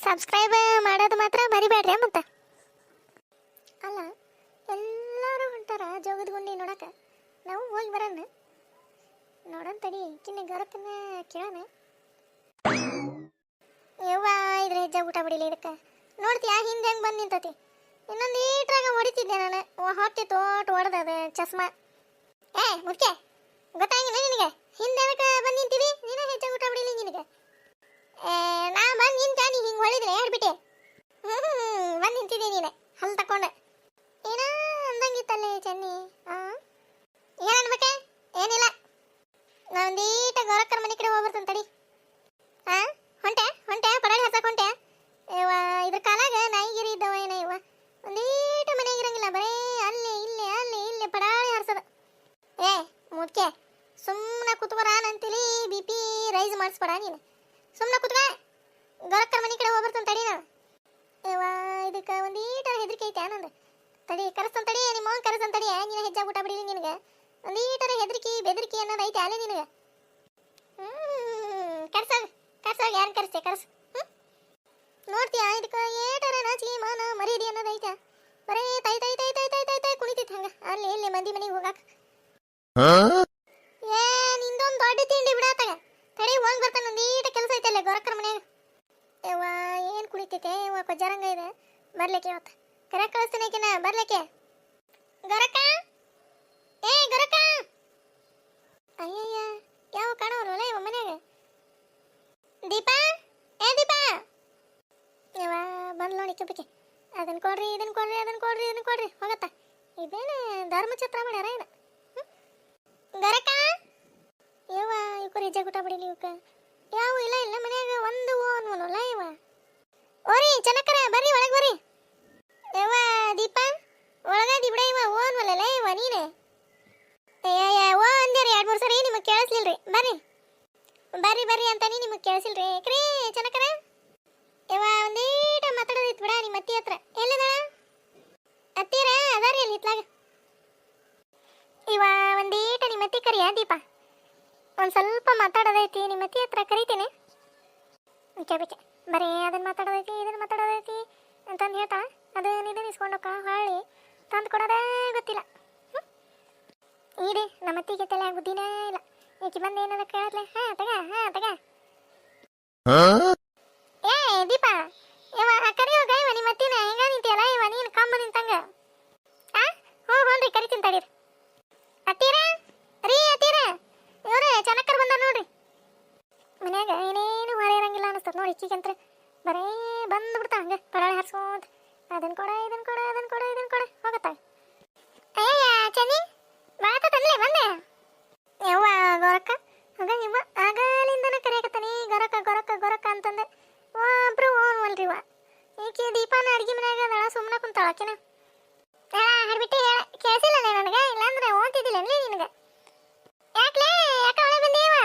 Subscribe ಮಾಡೋದು ಮಾತ್ರ ಮರಿಬೇಡ್ರಿ ಮತ್ತೆ. ಅಲ್ಲ, ಎಲ್ಲರೂ ಹೊಂಟಾರ ಜೋಗದ ಗುಂಡಿ ನೋಡಕ್ಕೆ. ನಾವು ಹೋಗಿ ಬರೋಣ. ನೋಡೋಣ ತಡಿ, ಕಿನ್ನ ಗರಕನ್ನ ಕೇಳೋಣ. ಯವ್ವ, ಇದ್ರ ಹೆಜ್ಜೆ ಊಟ ಬಿಡಿಲಿ ಇದಕ್ಕೆ. ನೋಡ್ತೀಯಾ ಹಿಂದೆ ಹೆಂಗೆ ಬಂದು ನಿಂತತಿ. ಇನ್ನೊಂದು ಈಟ್ರಾಗ ಹೊಡಿತಿದ್ದೆ ನಾನು. ಹೊಟ್ಟೆ ತೋಟ ಹೊಡೆದ ಚಸ್ಮಾ. ಮುಖ್ಯ ಗೊತ್ತಾಗಿಲ್ಲ ನಿನಗೆ? ಹಿಂದೆ ಅದಕ್ಕೆ ಬಂದು ನಿಂತೀವಿ. ನೀನು ಹೆಜ್ಜೆ ಊಟ ಬಿಡಿಲಿ ನಿನಗೆ. ನಾ ಬಂದು ನಿಂತ, ನೀ ಹಿಂಗೆ ಹೊಳಿದ್ರೆ ಹೇಳ್ಬಿಟ್ಟೆ. ಬಂದು ನಿಂತಿದ್ದೆ ನೀನು ಹಲ್ಲು ತಕೊಂಡು. ಏನ ಅಂದಂಗಿತ್ತಲ್ಲೇ ಚೆನ್ನಿ. ಏನು ಅನ್ಬೇಕೆ? ಏನಿಲ್ಲ, ನಾನೊಂದೀಟ ಗೌರಕ್ಕರ ಮನೆ ಕಡೆ ಹೋಗ್ಬರ್ತೇನೆ ತಡಿ. ಹೊಂಟೆ ಪಡಾಡಿ ಹರ್ಸಕ್ಕೆ ಹೊಂಟೆ. ಇವ ಇದ್ರ ಕಾಲಾಗ ನಾಯಿಗಿರಿ ಇದ್ದವ ಏನ ಇವ. ಒಂದೀಟ ಮನೆಗೆ ಇರಂಗಿಲ್ಲ, ಬರೇ ಅಲ್ಲಿ ಇಲ್ಲಿ ಪಡಾಡಿ ಹರ್ಸದ. ಮುದ್ಕೆ ಸುಮ್ಮನೆ ಕುತ್ಕೊರ ಅಂತಿಲಿ. BP ರೈಸ್ ಮಾಡಿಸ್ಬೇಡ ನೀನು. ಸುಮ್ಮನೆ ಕುತ್ಕ. ಗೌರಕ್ಕರ ಮನೆ ಕಡೆ ಹೋಗ್ಬರ್ತೇನೆ ತಡಿ ನಾನು. ಇವ ಇದಕ್ಕೆ ಒಂದೀಟ ಹೆದರಿಕೆ ಐತೆ ಆನಂದ. ತಡಿ ಕರೆಸ್ತಂತ ತಡಿ, ನಿಮ್ಮ ಮಗನ ಕರೆಸ್ತಂತ ತಡಿ. ನೀನು ಹೆಜ್ಜೆ ಊಟ ಬಿಡಿಲಿ ನಿನಗೆ. ಒಂದೀಟರ ಹೆದರಿಕೆ ಬೆದರಿಕೆ ಅನ್ನೋದು ಐತೆ ಅಲ್ಲೇ ನಿನಗೆ. ಕರ್ಸಾಗ ಯಾರು ಕರೆಸ್ತೆ ಕರ್ಸು. ನೋಡ್ತೀಯಾ ಇದಕ್ಕೆ ಏಟರ ನಾಚಿಕೆ ಮಾನ ಮರ್ಯಾದೆ ಅನ್ನೋದು ಐತೆ. ಬರೇ ತೈ ತೈ ತೈ ತೈ ತೈ ತೈ ತೈ ಕುಣಿತೈತೆ ಹಂಗೆ ಅಲ್ಲಿ ಇಲ್ಲಿ ಮಂದಿ ಮನೆಗೆ ಹೋಗಾಕ. ನಿಂದೊಂದು ದೊಡ್ಡ ತಿಂಡಿ ಬಿಡಾತಾಗ. ತಡಿ ಹೋಗಿ ಬರ್ತಾನೆ. ಒಂದೀಟ ಕೆಲಸ ಐತಲ್ಲ ಗೌರಕ್ಕರ ಮನೆಯಾಗ. ಯವ್ವ ಏನು ಕುಣಿತೈತೆ ಯವ್ವ, ಕೊಜ್ಜಾರಂಗ ಇದೆ. ಬರ್ಲಿಕ್ಕೆ ಇವತ್ತು ಕರೆ ಕಳಿಸ್ತೀನಿ ಆಕಿನ. ಬರ್ಲಿಕ್ಕೆ ಗೌರಕ್ಕ. ಗೌರಕ್ಕ. ಅಯ್ಯಯ್ಯ, ಯಾವ ಕಾಣೋರಲ್ಲ ಇವ ಮನ್ಯಾಗ. ದೀಪಾ, ದೀಪಾ. ಯವ್ವ ಬಂದು ನೋಡಿ ಕಿಬ್ಬಕ್ಕೆ. ಅದನ್ನು ಕೊಡ್ರಿ ಇದನ್ನು ಕೊಡ್ರಿ ಹೋಗತ್ತ. ಇದೇನು ಧರ್ಮಛತ್ರ ಮಾಡ್ಯಾರ ಏನ? ಗರಕ. ಯವ್ವ ಇವಕ್ಕೆ ಹೆಜ್ಜೆ ಊಟ ಬಿಡಿಲಿ ಇವಕ್ಕೆ. ಯಾವ ಇಲ್ಲ ಮನ್ಯಾಗ ಒಂದು ಓನ್ವನಲ್ಲ ಇವ. ಓರಿ ಚೆನ್ನಕ್ಕರ ಬರ್ರಿ ಒಳಗೆ ಬರ್ರಿ. ಯವ್ವ ದೀಪಾ ಒಳಗದಿ ಬಿಡ. ಇವ ಓನ್ವಲ್ಲ ಇವ ನೀನೆ. ಓ ಅಂದ್ಯಾರಿ 2-3 ಸರಿ ನಿಮಗೆ ಕೇಳಿಸ್ಲಿಲ್ರಿ. ಬರ್ರಿ ಅಂತಾನಿ ನಿಮಗೆ ಕೇಳಿಸಿಲ್ರಿ. ಕ್ರೀ ಚೆನ್ನಕ್ಕರ. ಯವ್ವ ಒಂದೀಟ ಮಾತಾಡೋದಿತ್ತು ಬಿಡ ನಿಮ್ಮ ಅತ್ತಿ ಹತ್ರ. ಎಲ್ಲಿದಾಳ ಅತ್ತೀರ? ಅದಾರಿ ಅಲ್ಲಿ ಇತ್ಲಾಗ. ಇವ ಒಂದೀಟ ನಿಮ್ಮ ಅತ್ತಿ ಕರಿಯ ದೀಪ. ಒಂದು ಸ್ವಲ್ಪ ಮಾತಾಡೋದೈತಿ ನಿಮ್ಮ ಅತ್ತಿ ಹತ್ರ, ಕರಿತೀನಿ. ಬಿಕೆ ಬರೀ ಅದನ್ನು ಮಾತಾಡೋದೈತಿ ಇದನ್ನು ಮಾತಾಡೋದೈತಿ ಅಂತಂದು ಹೇಳ್ತಾ ಇದನ್ನು ಇಸ್ಕೊಂಡೋಕ ಹೊಳ್ಳಿ ತಂದು ಕೊಡೋದೇ ಗೊತ್ತಿಲ್ಲ. ಈಡಿ ನಮ್ಮ ಅತ್ತಿಗೆ ತಲೆ ಬುದ್ಧಿನೇ ಇಲ್ಲ. ಈಕಿ ಬಂದು ಏನಾರ ಕೇಳತ್ಲೆ ತಗ. ದೀಪ ಇವ ಕರಿಯೋಗ ಇವ ನಿಮ್ಮ ಅತ್ತಿನ ಹೆಂಗ ನಿಂತಿಯಲ್ಲ ಇವ ನೀನು ಕಂಬ ನಿಂತಂಗ. ಹೋಗ್ರಿ ಕರಿತೀನಿ ತಡೀರಿ. ಅತ್ತೀರ ಇವ್ರೆ ಚೆನ್ನಕ್ಕರ್ ಬಂದ ನೋಡ್ರಿ. ಮನ್ಯಾಗ ಏನೇನು ಹೊರ ಇರಂಗಿಲ್ಲ ಅನಿಸ್ತದ ನೋಡಿ. ಈಕಿಗಂತ್ರ ಬರೇ ಬಂದು ಬಿಡ್ತಾ ಹಂಗೆ ಪಡಾಳೆ ಹರ್ಸ್ಕೊಂತ. ಅದನ್ನು ಕೊಡ ಹೋಗತ್ತ. ಅಯ್ಯ ಚೆನ್ನಿ ಮಾತಲ್ಲೇ ಬಂದೆ. ಯವ್ವ ಗೌರಕ್ಕ ಹಂಗ ಇವ ಆಗಲಿಂದನ ಕರೆಯಕತ್ತಾನೆ ಗೊರಕ್ಕ ಅಂತಂದೆ. ಒಬ್ರು ಓನ್ವಲ್ರಿವ. ಈಕೆ ದೀಪಾನ ಅಡ್ಗೆ ಮನ್ಯಾಗ ಅದಳ, ಸುಮ್ಮನೆ ಕುಂತಾಳ ಆಕಿನ. ಹಾಡ್ಬಿಟ್ಟು ಕೇಳಿಸಿಲ್ಲ ನನಗೆ, ಇಲ್ಲಾಂದ್ರೆ ಓದ್ತಿದ್ದಿಲ್ಲ ನಿನಗೆ. ಯಾಕೆ ಒಳಗೆ ಬಂದೇವ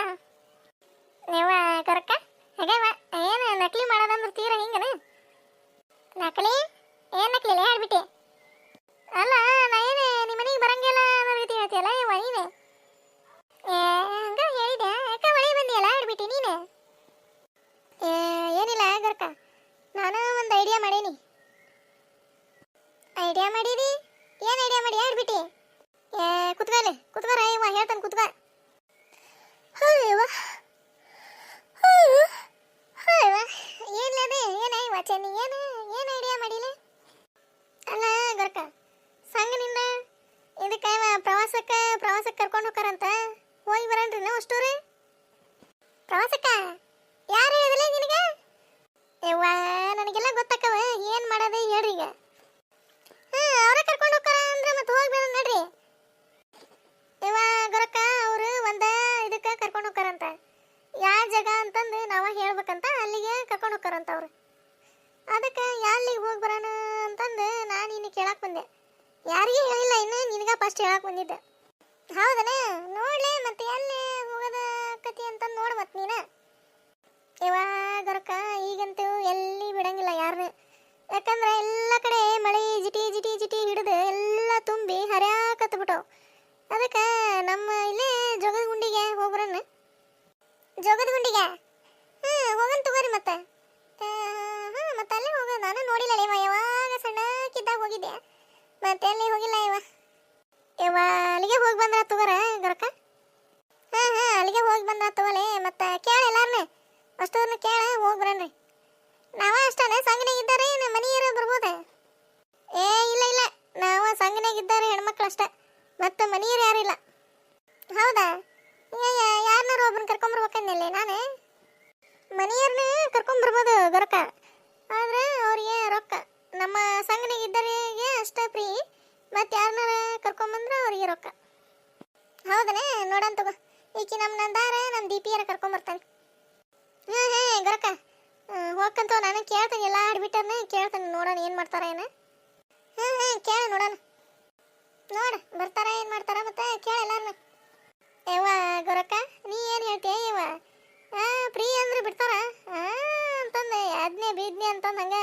ನೀವ ಗೊರಕ್ಕ? ಹಾಗೇವ ಏನು ನಕಲಿ ಮಾಡೋದಂದ್ರೆ ತೀರ ಹಿಂಗನ? ನಕಲಿ ಹಾಡ್ಬಿಟ್ಟೆ. ಅಲ್ಲ ನಾ ಏನು ನಿಮ್ಮ ಮನೆಗೆ ಬರಂಗಿಲ್ಲ ಅನ್ನೋ ರೀತಿ ಹೇಳ್ತೀಯಲ್ಲ ಇವ ನೀನೆ. ಹಂಗ ಹೇಳಿದೆ. ಯಾಕೆ ಒಳಗೆ ಬಂದಿಯಲ್ಲ ಹಾಡ್ಬಿಟ್ಟು ನೀನೆ? ಏನಿಲ್ಲ ಗೊರಕ್ಕ, ನಾನು ಒಂದು ಐಡಿಯಾ ಮಾಡೀನಿ. ಐಡಿಯಾ ಮಾಡಿದಿ? ಏನು ಐಡಿಯಾ ಮಾಡಿ ಹೇಳ್ಬಿಟ್ಟಿ? ಕುತ್ಕೋರ ಇವ ಹೇಳ್ತಾನೆ ಕುತ್ಕೋ. ಏನ್ಲದೆ ಏನಾಯ್ವ ಚೆನ್ನಿ? ಏನು ಐಡಿಯಾ ಮಾಡಿಲ್ಲ? ಅಲ್ಲ ಗೊರಕ್ಕ, ಸಂಘನಿಂದ ಇದಕ್ಕೆ ಪ್ರವಾಸಕ್ಕೆ ಕರ್ಕೊಂಡು ಹೋಗ್ತಾರಂತ. ಹೋಗಿ ಬರಣ್ರಿ ನಾವು ಅಷ್ಟೂರಿ ಪ್ರವಾಸಕ್ಕ. ಯಾರು ಹೇಳಿದಿಲ್ಲ ನಿನಗೆ? ಯವ್ವ ನನಗೆಲ್ಲ ಗೊತ್ತಾಕವ. ಏನು ಮಾಡೋದು ಹೇಳ್ರಿ ಈಗ. ಅವರೇ ಕರ್ಕೊಂಡು ಹೋಗ್ತಾರ ಅಂದ್ರೆ ಮತ್ತೆ ಹೋಗಿ ಬೇಡ ನಡ್ರಿ. ಯವ್ವ ಗೊರಕ್ಕ ಅವರು ಇದಕ್ಕೆ ಕರ್ಕೊಂಡು ಹೋಗ್ತಾರಂತ. ಯಾವ ಜಾಗ ಅಂತಂದು ನಾವು ಹೇಳ್ಬೇಕಂತ ಅಲ್ಲಿಗೆ ಕರ್ಕೊಂಡು ಹೋಗ್ತಾರಂತ ಅವ್ರು. ಅದಕ್ಕೆ ಅಲ್ಲಿಗೆ ಹೋಗಿ ಬರೋಣ ಅಂತಂದು ನಾನು ಇನ್ನು ಕೇಳಕ್ಕೆ ಬಂದೆ. ಯಾರಿಗೂ ಹೇಳಿಲ್ಲ ಇನ್ನು, ನಿನಗೆ ಫಸ್ಟ್ ಹೇಳಕ್ಕೆ ಬಂದಿದ್ದೆ. ಹೌದನ? ನೋಡ್ಲೆ ಮತ್ತೆ ಎಲ್ಲಿ ಹೋಗೋದ ಕತಿ ಅಂತಂದು ನೋಡು ಮತ್ತೆ ನೀನು. ಯವ್ವ ಗೊರಕ್ಕ ಈಗಂತೂ ಎಲ್ಲಿ ಬಿಡಂಗಿಲ್ಲ ಯಾರನ್ನ. ಯಾಕಂದ್ರೆ ಎಲ್ಲ ಕಡೆ ಮಳೆ ಜಿಟಿ ಹಿಡಿದು ಎಲ್ಲ ತುಂಬಿ ಹರ್ಯಾಕತ್ಬಿಟ್ಟವು. ಅದಕ್ಕೆ ನಮ್ಮ ಇಲ್ಲೇ ಜೋಗದ ಗುಂಡಿಗೆ ಹೋಗ್ಬರಣ್ಣ. ಜೋಗದ ಗುಂಡಿಗೆ ಹೋಗನ್ ತಗೋರಿ ಮತ್ತೆ. ನೋಡಿಲ್ಲ ಇವ, ಯಾವಾಗ ಸಣ್ಣಕ್ಕಿದ್ದಾಗ ಹೋಗಿದ್ದೆ, ಮತ್ತೆ ಎಲ್ಲಿ ಹೋಗಿಲ್ಲ ಇವ. ಇವ ಅಲ್ಲಿಗೆ ಹೋಗಿ ಬಂದ್ರ ತಗೋರ ಗೊರಕ. ಹಾ ಹಾ ಅಲ್ಲಿಗೆ ಹೋಗಿ ಬಂದ್ರ ತಗೋಲೆ. ಮತ್ತೆ ಕೇಳ ಎಲ್ಲಾರನ್ನ, ಅಷ್ಟೋರ್ನ ಕೇಳ ಹೋಗಿ ಬರನ್ರಿ. ನಾವ ಅಷ್ಟೇ ಸಂಘನಾಗ ಇದ್ದಾರೆ, ನಮ್ಮ ಮನೆಯರ ಬರ್ಬೋದ? ಏ ಇಲ್ಲ ಇಲ್ಲ, ನಾವು ಸಂಘನಾಗ ಇದ್ದಾರೆ ಹೆಣ್ಮಕ್ಳು ಅಷ್ಟೇ, ಮತ್ತೆ ಮನೆಯರು ಯಾರು ಇಲ್ಲ. ಹೌದಾ? ಯಾರನ್ನಾರು ಒಬ್ಬನ ಕರ್ಕೊಂಬರ್ಬೇಕಂದಲ್ಲಿ ನಾನು. ಮನೆಯವ್ರನ್ನ ಕರ್ಕೊಂಬರ್ಬೋದು ಗೊರಕ, ಆದ್ರೆ ಅವ್ರಿಗೆ ರೊಕ್ಕ. ನಮ್ಮ ಸಂಘನಾಗ ಇದ್ದವರಿಗೆ ಅಷ್ಟೇ ಫ್ರೀ, ಮತ್ತೆ ಯಾರನ್ನಾರ ಕರ್ಕೊಂಬಂದ್ರೆ ಅವ್ರಿಗೆ ರೊಕ್ಕ. ಹೌದನೇ? ನೋಡೋಣ ತಗೋ. ಈಕಿ ನಮ್ಮ ನಂದಾರ ನಮ್ಮ ದೀಪಿಯಾರ ಕರ್ಕೊಂಬರ್ತಾನೆ. ಹಾಂ ಹಾಂ ಗೊರಕ ಹೋಗ್ಕಂತ ನಾನು ಕೇಳ್ತೇನೆ, ಎಲ್ಲ ಆಡ್ಬಿಟ್ಟರ್ನ ಕೇಳ್ತೇನೆ, ನೋಡೋಣ ಏನು ಮಾಡ್ತಾರ ಏನು. ಹಾಂ ಹಾಂ ಕೇಳ ನೋಡೋಣ, ನೋಡ ಬರ್ತಾರ ಏನು ಮಾಡ್ತಾರ, ಮತ್ತೆ ಕೇಳ ಎಲ್ಲಾರನ್ನ. ಯವ್ವ ಗೊರಕ ನೀ ಏನು ಹೇಳ್ತೀಯ ಯವ್ವ? ಫ್ರೀ ಅಂದ್ರೆ ಬಿಡ್ತಾರ ಅಂತಂದು ಅದ್ನೇ ಬೀದ್ನಿ ಅಂತಂದು ಹಂಗೆ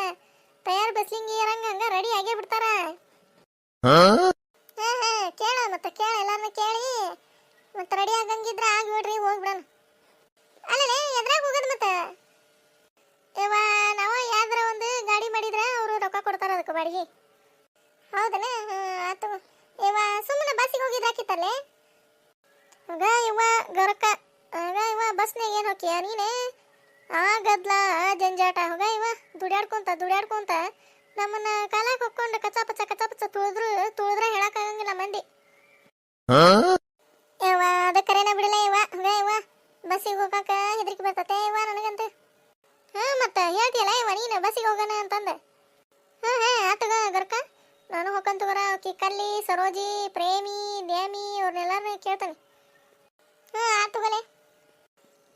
ತಯಾರು ಬಸ್ಲಿಂಗಿ ಇರಂಗ ಹಂಗೆ ರೆಡಿ ಆಗೇ ಬಿಡ್ತಾರ. ಹಾಂ ಹಾಂ ಕೇಳ, ಮತ್ತೆ ಕೇಳ ಎಲ್ಲಾರನ್ನ ಕೇಳಿ ಮತ್ತೆ ರೆಡಿ ಆಗಂಗಿದ್ರೆ ಆಗ್ಬಿಡ್ರಿ, ಹೋಗ್ಬಿಡೋಣ. ಅಲ್ಲೇ ಎದ್ರಾಗ ಹೋಗೋದು ಮತ್ತೆ? ಯವ್ವ ನಾವು ಯಾವ್ದಾರ ಒಂದು ಗಾಡಿ ಮಾಡಿದ್ರೆ ಅವರು ರೊಕ್ಕ ಕೊಡ್ತಾರ ಅದಕ್ಕೆ ಬಾಡಿಗೆ. ಹೌದನ? ಆತು ಯವ್ವ, ಸುಮ್ಮನೆ ಬಸ್ಸಿಗೆ ಹೋಗಿದ್ದು ಹಾಕಿತ್ತಲ್ಲೇ. ಆಗ ಇವ ಗೊರಕ, ಆಗ ಇವ ಬಸ್ನಾಗ ಏನು ಹೋಗ್ಯ ನೀನೆ? ಆ ಗದ್ಲ ಆ ಜಂಜಾಟ, ಹೋಗ ಇವ ದುಡ್ಯಾಡ್ಕೊಂತ ನಮ್ಮನ್ನ ಕಾಲಾಗ ಹೊಕ್ಕೊಂಡು ಕಚಾಪಚ ತುಳಿದ್ರೆ ಹೇಳಕ್ಕಾಗಂಗಿಲ್ಲ ಮಂದಿ. ಇವ ಅದಕ್ಕರೇನ ಬಿಡಲ್ಲ ಇವ. ಹೋಗ ಇವ ಬಸ್ಸಿಗೆ ಹೋಗಾಕ ಹೆದರಿಕೆ ಬರ್ತತೆ ಇವ ನನಗಂತ. ಮತ್ತೆ ಹೇಳ್ತೀಯಲ್ಲ ಇವ ನೀನು ಬಸ್ಸಿಗೆ ಹೋಗೋಣ ಅಂತಂದೆ. ಹಾಂ ಆತಗ ಗೊರಕ, ನಾನು ಹೋಗ್ಕಂತ ಬರ ಕಲ್ಲಿ ಸರೋಜಿ ಪ್ರೇಮಿ ದ್ಯಾಮಿ ಅವ್ರನ್ನೆಲ್ಲಾರನ್ನ ಕೇಳ್ತಾನೆ. ಆತುಗಲೆ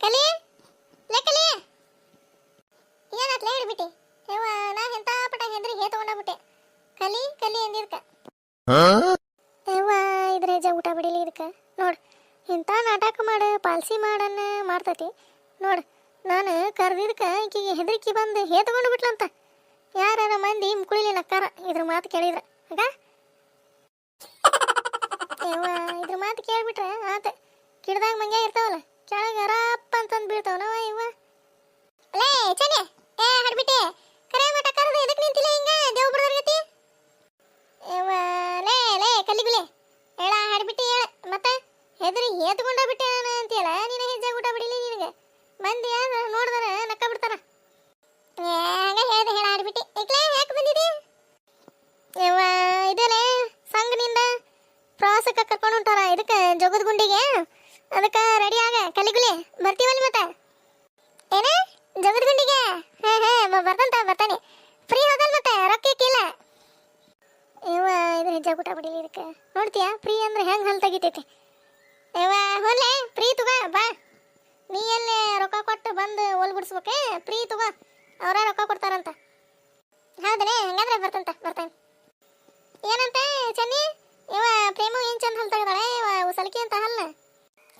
ಕಲಿ ಕಲಿ ಏನಾತ್ಲೇ ಹಿಡ್ಬಿಟ್ಟೆ ಯವ್ವ? ನಾ ಎಂತ ಪಟ ಹೆದ್ರಿಗೆ ತಗೊಂಡೋಗ್ಬಿಟ್ಟೆ. ಕಲಿ ಅಂದಿದ್ಕ ಯವ್ವ ಇದ್ರ ಹೆಜ್ಜೆ ಊಟ ಬಿಡಿಲಿ ಇದಕ್ಕೆ. ನೋಡು ಎಂಥ ನಾಟಕ ಮಾಡು ಪಾಲ್ಸಿ ಮಾಡನ್ನ ಮಾಡ್ತತಿ ನೋಡು. ನಾನು ಕರೆದಿದ್ಕ ಈಕಿಗೆ ಹೆದರಿಕೆ ಬಂದು ತಗೊಂಡು ಬಿಟ್ಲಂತ. ಯಾರ ಮಂದಿ ಮುಕುಳಿಲಿ ನಕ್ಕಾರ ಇದ್ರ ಮಾತು ಕೇಳಿದ್ರೆ. ಆಗ ಯವ್ವ ಇದ್ರ ಮಾತು ಕೇಳ್ಬಿಟ್ರೆ ಆತ ಕಿಡ್ದಾಗ ಮಂಗ್ಯ ಇರ್ತಾವಲ್ಲ, ಕೆಳಗೆ ಅರಪ್ಪ ಅಂತಂದು ಬೀಳ್ತಾವನವ ಇವ. ಲೇ ಚನೆ ಹಡ್ಬಿಟ್ಟೆ ಕರೆ ಮಟ ಕರೆದು ಎದಕ್ಕೆ ನಿಂತಿಲ್ಲ ಹಿಂಗ ದೇವ್ ಬಿಡೋರ್ಗತಿ? ಇವ ಲೇ ಕಲ್ಲಿಗುಲೆ ಹೇಳ ಹಡ್ಬಿಟ್ಟಿ ಹೇಳ. ಮತ್ತೆ ಹೆದರಿ ತಗೊಂಡೋಗ್ಬಿಟ್ಟೆ ನಾನು ಅಂತೀಯಲ್ಲ, ನೀನು ಹೆಜ್ಜೆ ಊಟ ಬಿಡಿಲಿ ನಿನಗೆ ಮಂದಿ ಯಾರು ನೋಡಿದ್ರೆ ನಕ್ಕ ಬಿಡ್ತಾರ. ಹಂಗ ಹೇಳ್ದೆ ಹೇಳ ಹಡ್ಬಿಟ್ಟಿ. ಏಕ್ಲೇ ಯಾಕೆ ಬಂದಿದೆ? ಇವ ಇದಲ್ಲೇ ಸಂಘನಿಂದ ಪ್ರವಾಸಕ್ಕೆ ಕರ್ಕೊಂಡು ಹೊಂಟಾರ ಇದಕ್ಕೆ ಜೋಗದ ಗುಂಡಿಗೆ, ಅದಕ್ಕೆ ರೆಡಿ ಆಗ ಕಲಿಗುಲಿ ಬರ್ತೀವಲ್ಲಿ. ಮತ್ತೆ ಏನ ಜಗದ ಗುಂಡಿಗೆ? ಬರ್ತಾನೆ ಫ್ರೀ ಹೋದಲ್ ಮತ್ತೆ ರೊಕ್ಕಕ್ಕಿಲ್ಲ. ಇವ ಇದು ಹೆಜ್ಜೆ ಊಟ ಬಿಡಿಲಿ ಇದಕ್ಕೆ ನೋಡ್ತೀಯ ಫ್ರೀ ಅಂದ್ರೆ ಹೆಂಗೆ ಹಲ್ ತೆಗಿತೈತಿ. ಇವ ಹೊಲೆ ಫ್ರೀ ತಗೋ ಬಾ, ನೀ ಎಲ್ಲೇ ರೊಕ್ಕ ಕೊಟ್ಟು ಬಂದು ಹೋಲ್ ಬಿಡಿಸ್ಬೇಕೆ? ಫ್ರೀ ತಗೋ, ಅವರ ರೊಕ್ಕ ಕೊಡ್ತಾರಂತ. ಹೌದನೇ? ಹಂಗಾದ್ರೆ ಬರ್ತಾನೆ. ಏನಂತ ಚೆನ್ನಿ? ಇವ ಪ್ರೇಮು ಏನು ಚಂದ ಹಲ್ ತೆಗ್ದಾಳೆ ಇವ ಸಲಿಕೆ ಅಂತ ಹಲ್ಲ.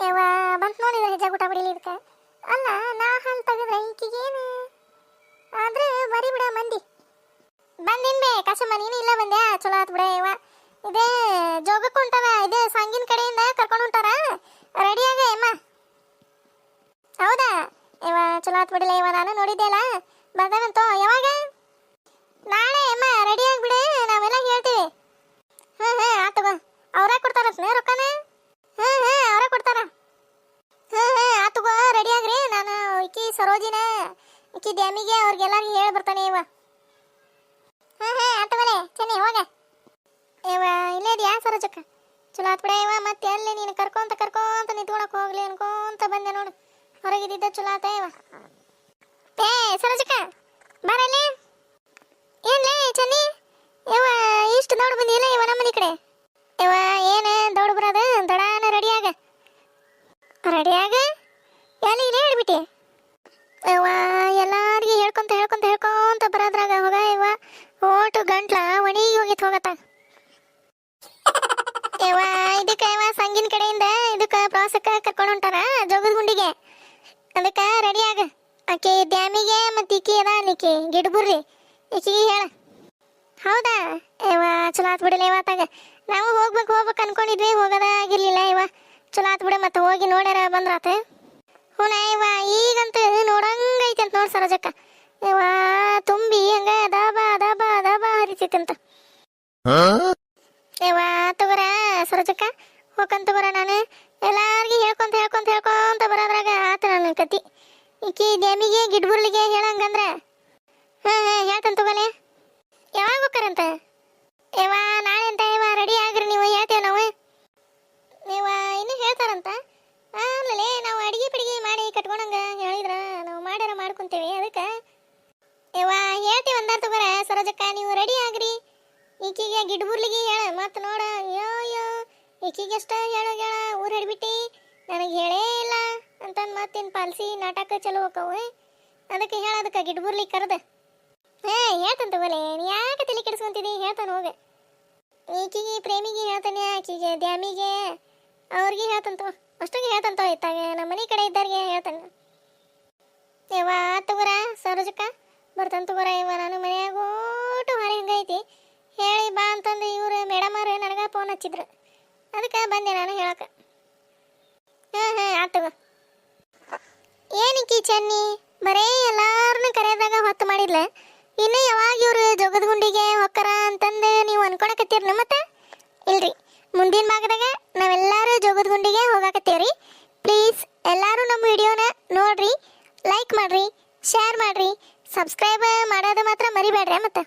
ಇವ ಬಂತು ನೋಡಿದ ಹೆಜ್ಜೆ ಊಟ ಬಿಡಿಲಿ ಇದಕ್ಕೆ. ಅಲ್ಲ ನಾ ಹಲ್ ತೆಗೆದ್ರೆ ಈಕಿಗೇನು ಆದ್ರೆ ಬರಿ ಬಿಡ ಮಂದಿ ಬಂದಿನ್ಬೇ ಕಸಮ್ಮ. ನೀನು ಇಲ್ಲ ಬಂದ್ಯಾ? ಚಲೋ ಆತ್ ಬಿಡ. ಇವ ಇದೇ ಜೋಗಕ್ಕೆ ಹೊಂಟಾರ, ಇದೇ ಸಂಗಿನ ಕಡೆಯಿಂದ ಕರ್ಕೊಂಡು ಹೊಂಟಾರ, ರೆಡಿಯಾಗ ಅಮ್ಮ. ಹೌದಾ? ಇವ ಚಲೋ ಆತ್ ಬಿಡಿಲ್ಲ. ಇವ ನಾನು ನೋಡಿದ್ದೆ ಅಲ್ಲ, ಬರ್ತಾನಂತೋ. ಯಾವಾಗ? ನಾಳೆ ಅಮ್ಮ, ರೆಡಿಯಾಗಿ ಬಿಡು, ನಾವೆಲ್ಲ ಹೇಳ್ತೀವಿ. ಹಾಂ ಆತು ಬಾ. ಅವರೇ ಕೊಡ್ತಾರಂತ ರೊಕ್ಕನ? ಅವರೇ ಕೊಡ್ತಾರ. ಆತುಗೋ ರೆಡಿ ಆಗ್ರಿ. ನಾನು ಈಕಿ ಸರೋಜಿನ ಈಕಿ ಡ್ಯಾಮಿಗೆ ಅವ್ರಿಗೆಲ್ಲರಿಗೂ ಹೇಳಿ ಬರ್ತಾನೆ ಇವ. ಆತುಗಲೆ ಚೆನ್ನಿ ಹೋಗ. ಇವ ಇಲ್ಲೇ ಇದೆಯಾ ಸರೋಜಕ್ಕ? ಚಲೋ ಆತ್ ಬಿಡ ಇವ. ಮತ್ತೆ ಅಲ್ಲಿ ನೀನು ಕರ್ಕೊಂತ ನಿಂತ್ಕೊಳಕ್ ಹೋಗ್ಲಿ ಅನ್ಕೊಂತ ಬಂದೆ ನೋಡು, ಹೊರಗಿದ್ದ ಚಲೋ ಆತ ಇವ. ಸರೋಜಕ್ಕ ಬರಲ್ಲೇ. ಏನ್ಲೇ ಚೆನ್ನಿ ಇವ ಇಷ್ಟು ದೌಡ್ ಬಂದಿಲ್ಲ ಇವ ನಮ್ಮನೆ ಕಡೆ? ಇವ ಏನು ದೌಡ್ ಬರೋದು? ದಡಾನ ರೆಡಿಯಾಗ ಎಲ್ಲಿ ಇಲ್ಲೇ ಹೇಳ್ಬಿಟ್ಟಿ? ಇವ ಎಲ್ಲಾರಿಗೆ ಹೇಳ್ಕೊಂತ ಬರೋದ್ರಾಗ ಹೋಗ ಇವ ಓಟು ಗಂಟ್ಲ ಒಣಗಿ ಹೋಗಿತ್ತು ಹೋಗತ್ತ. ಇವ ಇದಕ್ಕೆ ಇವ ಸಂಗಿನ ಕಡೆಯಿಂದ ಇದಕ್ಕೆ ಪ್ರವಾಸಕ್ಕೆ ಕರ್ಕೊಂಡು ಹೊಂಟಾರ ಜೋಗದ ಗುಂಡಿಗೆ, ಅದಕ್ಕೆ ರೆಡಿಯಾಗ. ಆಕೆ ಡ್ಯಾಮಿಗೆ ಮತ್ತು ಈಕಿ ಅದ ಅಲ್ಲಿಕಿ ಗಿಡ್ಬುರ್ರಿ ಈಕಿಗೆ ಹೇಳ. ಹೌದಾ? ಇವ ಚಲೋ ಆತ್ ಬಿಡಿಲ್ಲ. ಇವತ್ತಾಗ ನಾವು ಹೋಗ್ಬೇಕು ಅನ್ಕೊಂಡಿದ್ವಿ, ಹೋಗೋದಾಗಿರ್ಲಿಲ್ಲ. ಇವ ಚಲೋ ಆತ್ ಬಿಡ, ಮತ್ತೆ ಹೋಗಿ ನೋಡ್ಯಾರ ಬಂದ್ರಾತ. ಹುನ ಇವ ಈಗಂತೂ ನೋಡಂಗೈತಿ ಅಂತ ನೋಡಿ ಸರೋಜಕ್ಕ. ಇವ ತುಂಬಿ ಹಂಗ ಅದ ಐತಂತ. ಯವ್ವಾ ತಗೋರ ಸರೋಜಕ್ಕ ಹೋಗಂತ ತಗೋರ. ನಾನು ಎಲ್ಲಾರ್ಗಿ ಹೇಳ್ಕೊಂತ ಬರೋದ್ರಾಗ ಆತ ನನ್ನ ಕತಿ. ಈಕಿ ಡ್ಯಾಮಿಗೆ ಗಿಡ್ಬುರ್ಲಿಗೆ ಹೇಳಂಗಂದ್ರ ಹೇಳ್ತಂತ ತಗೋಲೆ. ಯಾವಾಗ ಹೋಗ್ತಾರಂತ? ಯವ್ವ ನಾಳೆ ಅಂತ. ಯವ್ವ ರೆಡಿ ಆಗ್ರಿ ನೀವು, ಹೇಳ್ತೇವೆ ನಾವು. ಯವ್ವ ಇನ್ನೂ ಹೇಳ್ತಾರಂತ. ಆಮೇಲೆ ನಾವು ಅಡಿಗೆ ಪಿಡಿಗೆ ಮಾಡಿ ಕಟ್ಕೊಂಡಂಗ ಹೇಳಿದ್ರ ನಾವು ಮಾಡ್ಯಾರ ಮಾಡ್ಕೊಂತೇವೆ. ಅದಕ್ಕೆ ಯವ್ವ ಹೇಳ್ತೇವೆ ಅಂದಾರ ತಗೋರ ಸರೋಜಕ್ಕ. ನೀವು ರೆಡಿ ಆಗ್ರಿ. ಈಕಿಗೆ ಗಿಡ್ಬುರ್ಲಿಗೆ ಹೇಳ ಮತ್ತು ನೋಡ. ಅಯ್ಯೋ ಈಕಿಗೆಷ್ಟ ಹೇಳ ಊರು ಹಿಡ್ಬಿಟ್ಟು ನನಗೆ ಹೇಳೇ ಇಲ್ಲ ಅಂತಂದು ಮತ್ತೇನು ಪಾಲಿಸಿ ನಾಟಕ ಚಲೋ ಹೋಕ್ಕವು. ಅದಕ್ಕೆ ಹೇಳೋದಕ್ಕೆ ಗಿಡ್ಬುರ್ಲಿ ಕರೆದ ಹೇಳ್ತಾನೆ ತಗೋಲೆ. ನೀ ಯಾಕೆ ತಲೆ ಕೆಡಿಸ್ಕೊಂತಿದ್ದಿ? ಹೇಳ್ತಾನೆ ಹೋಗ. ಈಕಿಗೆ ಪ್ರೇಮಿಗೆ ಹೇಳ್ತಾನೆ, ಆಕಿಗೆ ದ್ಯಾಮಿಗೆ ಅವ್ರಿಗೆ ಹೇಳ್ತಂತ. ಅಷ್ಟಿಗೆ ಹೇಳ್ತಂತ ಇತ್ತಾಗ ನಮ್ಮ ಮನೆ ಕಡೆ ಇದ್ದವ್ರಿಗೆ ಹೇಳ್ತಾನೆ. ಯವ್ವ ತಗೋರ ಸರೋಜಕ್ಕ ಬರ್ತಾನೆ ತಗೋರ. ಯವ್ವ ನಾನು ಮನ್ಯಾಗ ಓಟು ಹಾರಿ ಹಂಗೈತಿ ಹೇಳಿ ಬಾ ಅಂತಂದು ಇವ್ರು ಮೇಡಮ್ ಅವ್ರು ನನಗೆ ಫೋನ್ ಹಚ್ಚಿದ್ರು. ಅದಕ್ಕೆ ಬಂದೆ ನಾನು ಹೇಳಕ್ಕೆ. ಆತಗ. ಏನಕ್ಕಿ ಚೆನ್ನಿ ಬರೇ ಎಲ್ಲಾರನ್ನೂ ಕರೆಯೋದಾಗ ಹೊತ್ತು ಮಾಡಿದ್ಲ. ಇನ್ನು ಯಾವಾಗ ಇವ್ರು ಜೋಗದ ಗುಂಡಿಗೆ ಹೊಕ್ಕರ ಅಂತಂದು ನೀವು ಅನ್ಕೊಳಕತ್ತೀರಿ. ಮತ್ತೆ ಇಲ್ರಿ, ಮುಂದಿನ ಭಾಗದಾಗ ನಾವೆಲ್ಲರೂ ಜೋಗದ ಗುಂಡಿಗೆ ಹೋಗಾಕತ್ತೀವ್ರಿ. ಪ್ಲೀಸ್ ಎಲ್ಲರೂ ನಮ್ಮ ವಿಡಿಯೋನ ನೋಡ್ರಿ, ಲೈಕ್ ಮಾಡ್ರಿ, ಶೇರ್ ಮಾಡ್ರಿ, ಸಬ್ಸ್ಕ್ರೈಬ್ ಮಾಡೋದು ಮಾತ್ರ ಮರಿಬೇಡ್ರಿ. ಮತ್ತೆ